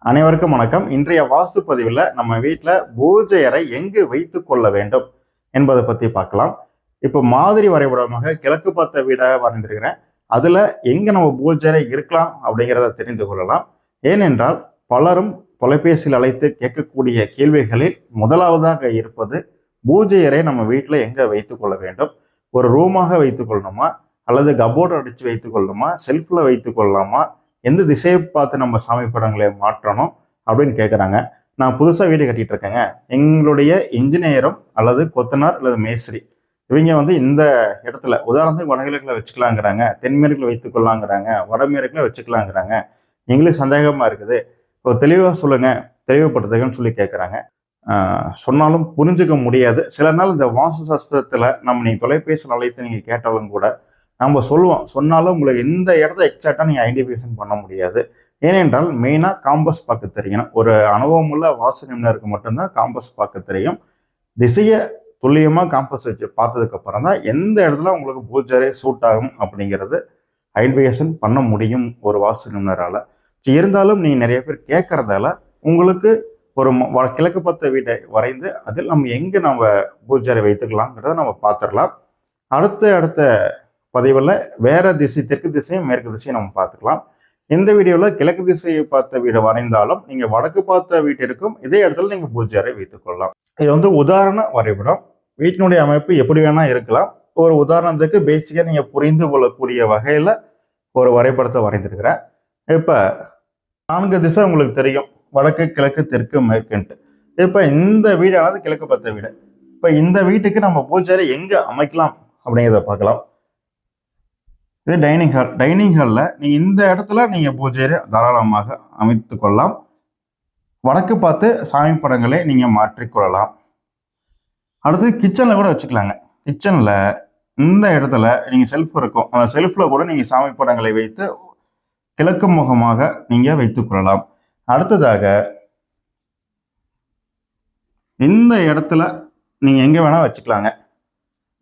அனைவருக்கும் வணக்கம். இன்றைய வாஸ்து பதிவில் நம்ம வீட்டில் பூஜை அறை எங்கு வைத்து கொள்ள வேண்டும் என்பதை பற்றி பார்க்கலாம். இப்போ மாதிரி வரைபடமாக கிழக்கு பார்த்த வீடாக வரைந்திருக்கிறேன். அதில் எங்கே நம்ம பூஜை அறை இருக்கலாம் அப்படிங்கிறத தெரிந்து கொள்ளலாம். ஏனென்றால் பலரும் தொலைபேசியில் அழைத்து கேட்கக்கூடிய கேள்விகளில் முதலாவதாக இருப்பது பூஜை அறை நம்ம வீட்டில் எங்கே வைத்து கொள்ள வேண்டும், ஒரு ரூமாக வைத்துக் கொள்ளணுமா, அல்லது கபோர்டு அடித்து வைத்துக் கொள்ளணுமா, செல்ஃபில் வைத்து கொள்ளலாமா, எந்த திசையை பார்த்து நம்ம சாமி படங்களை மாற்றணும் அப்படின்னு கேட்குறாங்க. நான் புதுசாக வீடு கட்டிட்டு இருக்கேங்க. எங்களுடைய இன்ஜினியரும் அல்லது கொத்தனார் அல்லது மேஸ்திரி இவங்க இந்த இடத்துல உதாரணத்துக்கு வடகிழக்கில் வச்சுக்கலாங்கிறாங்க, தென்மேற்கில் வைத்துக்கொள்ளலாங்கிறாங்க, வடமேற்கில் வச்சுக்கலாங்கிறாங்க. எங்களுக்கு சந்தேகமாக இருக்குது, இப்போ தெளிவாக சொல்லுங்கள், தெளிவுபடுத்துங்கன்னு சொல்லி கேட்குறாங்க. சொன்னாலும் புரிஞ்சுக்க முடியாது. சில நாள் இந்த வாஸ்து சாஸ்திரத்தில் நீங்கள் தொலைபேசியில் அழைத்து நீங்கள் கேட்டாலும் கூட நம்ம சொல்லுவோம், சொன்னாலும் உங்களுக்கு எந்த இடத்த எக்ஸாக்டாக நீங்கள் ஐடென்டிஃபிகேஷன் பண்ண முடியாது. ஏனென்றால் மெயினாக காம்பஸ் பார்க்க தெரியணும். ஒரு அனுபவமுள்ள வாஸ்து நிபுணருக்கு மட்டும்தான் காம்பஸ் பார்க்க தெரியும். திசையை துல்லியமாக காம்பஸ் வச்சு பார்த்ததுக்கப்புறம் தான் எந்த இடத்துல உங்களுக்கு பூஜை சூட் ஆகும் அப்படிங்கிறது ஐடென்டிஃபிகேஷன் பண்ண முடியும் ஒரு வாஸ்து நிபுணரால். இருந்தாலும் நீங்கள் நிறைய பேர் கேட்குறதால உங்களுக்கு ஒரு கிழக்கு பார்த்த வீட்டை வரைந்து அதில் நம்ம பூஜை வைத்துக்கலாங்கிறத நம்ம பார்த்துடலாம். அடுத்த பதிவில் வேற திசை, தெற்கு திசையும் மேற்கு திசையும் நம்ம பார்த்துக்கலாம். இந்த வீடியோவில் கிழக்கு திசையை பார்த்த வீடு வரைந்தாலும் நீங்கள் வடக்கு பார்த்த வீட்டு இருக்கும் இதே இடத்துல நீங்கள் பூஜை அறை வைத்துக் கொள்ளலாம். இது உதாரண வரைபடம். வீட்டினுடைய அமைப்பு எப்படி வேணா இருக்கலாம். ஒரு உதாரணத்துக்கு பேசிக்காக நீங்கள் புரிந்து கொள்ளக்கூடிய வகையில் ஒரு வரைபடத்தை வரைந்திருக்கிறேன். இப்போ 4 திசை உங்களுக்கு தெரியும், வடக்கு, கிழக்கு, தெற்கு, மேற்குன்ட்டு. இப்போ இந்த வீடானது கிழக்கு பார்த்த வீடு. இப்போ இந்த வீட்டுக்கு நம்ம பூஜை அறை எங்கே அமைக்கலாம் அப்படிங்கிறத பார்க்கலாம். இது டைனிங் ஹால். டைனிங் ஹாலில் நீங்கள் இந்த இடத்துல நீங்கள் பூஜை அறை தாராளமாக அமைத்து கொள்ளலாம். வடக்கு பார்த்து சாமி படங்களை நீங்கள் மாற்றிக்கொள்ளலாம். அடுத்து கிச்சனில் கூட வச்சுக்கலாங்க. கிச்சனில் இந்த இடத்துல நீங்கள் செல்ஃப் இருக்கும், அந்த செல்ஃபில் கூட நீங்கள் சாமி படங்களை வைத்து கிழக்கு முகமாக நீங்கள் வைத்துக்கொள்ளலாம். அடுத்ததாக இந்த இடத்துல நீங்கள் எங்கே வேணால் வச்சுக்கலாங்க.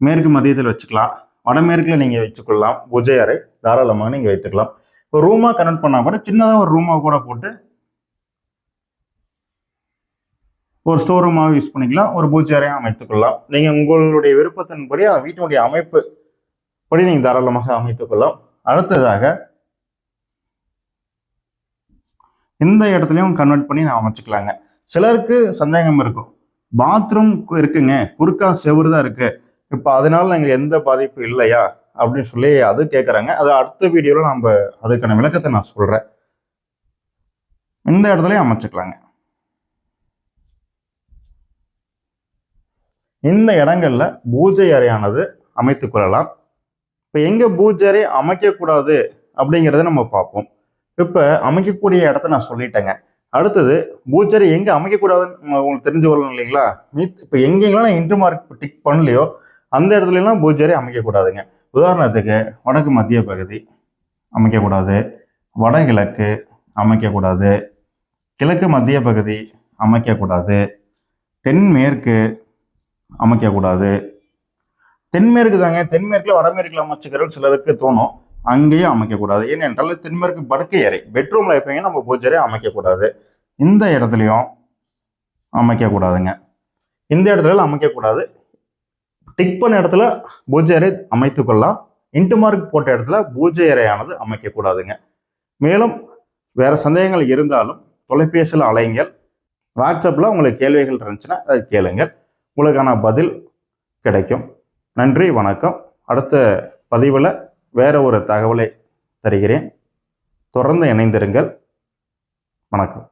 மேற்கு மதியத்தில் வச்சுக்கலாம், வடமேற்கில் நீங்கள் வச்சுக்கொள்ளலாம். பூஜை அறை தாராளமாக நீங்கள் வைத்துக்கலாம். இப்போ ரூமாக கனெக்ட் பண்ணால் கூட சின்னதாக ஒரு ரூமாக கூட போட்டு ஒரு ஸ்டோர் ரூமாக யூஸ் பண்ணிக்கலாம், ஒரு பூஜை அறையாக அமைத்துக்கொள்ளலாம். நீங்கள் உங்களுடைய விருப்பத்தின்படி வீட்டினுடைய அமைப்பு படி நீங்கள் தாராளமாக அமைத்துக்கொள்ளலாம். அடுத்ததாக இந்த இடத்துலையும் கன்வெர்ட் பண்ணி நான் அமைச்சுக்கலாங்க. சிலருக்கு சந்தேகம் இருக்கும், பாத்ரூம் இருக்குங்க, குறுக்கா செவுறு தான் இருக்கு, இப்போ அதனால எங்களுக்கு எந்த பாதிப்பு இல்லையா அப்படின்னு சொல்லி அது கேட்குறாங்க. அது அடுத்த வீடியோவில் நம்ம அதுக்கான விளக்கத்தை நான் சொல்கிறேன். இந்த இடத்துலையும் அமைச்சுக்கலாங்க. இந்த இடங்கள்ல பூஜை அறையானது அமைத்து கொள்ளலாம். இப்போ எங்கே பூஜை அறை அமைக்கக்கூடாது அப்படிங்கிறத நம்ம பார்ப்போம். இப்போ அமைக்கக்கூடிய இடத்த நான் சொல்லிட்டேங்க. அடுத்தது பூஜை அறை எங்கே அமைக்கக்கூடாதுன்னு உங்களுக்கு தெரிஞ்சு வரணும் இல்லைங்களா? இப்போ எங்கெங்கெல்லாம் நான் இன்டர் மார்க் டிக் பண்ணலையோ அந்த இடத்துலலாம் பூஜை அறை அமைக்கக்கூடாதுங்க. உதாரணத்துக்கு வடக்கு மத்திய பகுதி அமைக்கக்கூடாது, வடகிழக்கு அமைக்கக்கூடாது, கிழக்கு மத்திய பகுதி அமைக்கக்கூடாது, தென்மேற்கு அமைக்கக்கூடாது. தென்மேற்கு தாங்க, தென்மேற்கில் வடமேற்கில் அமைச்சுக்கிறது சிலருக்கு தோணும், அங்கேயும் அமைக்கக்கூடாது. ஏனென்றால் தென்மேற்கு படுக்கை அறை, பெட்ரூமில் எப்பயுமே நம்ம பூஜை அறை அமைக்கக்கூடாது. இந்த இடத்துலையும் அமைக்கக்கூடாதுங்க. இந்த இடத்துல அமைக்கக்கூடாது. டிக் பண்ண இடத்துல பூஜை அறை அமைத்து கொள்ளலாம். இன்ட்டு மார்க் போட்ட இடத்துல பூஜை அறையானது அமைக்கக்கூடாதுங்க. மேலும் வேற சந்தேகங்கள் இருந்தாலும் தொலைபேசியில் அலைங்கள், வாட்ஸ்அப்பில் உங்களுக்கு கேள்விகள் இருந்துச்சுன்னா அதை கேளுங்கள், உங்களுக்கான பதில் கிடைக்கும். நன்றி, வணக்கம். அடுத்த பதிவில் வேற ஒரு தகவலை தருகிறேன். தொடர்ந்து இணைந்திருங்கள். வணக்கம்.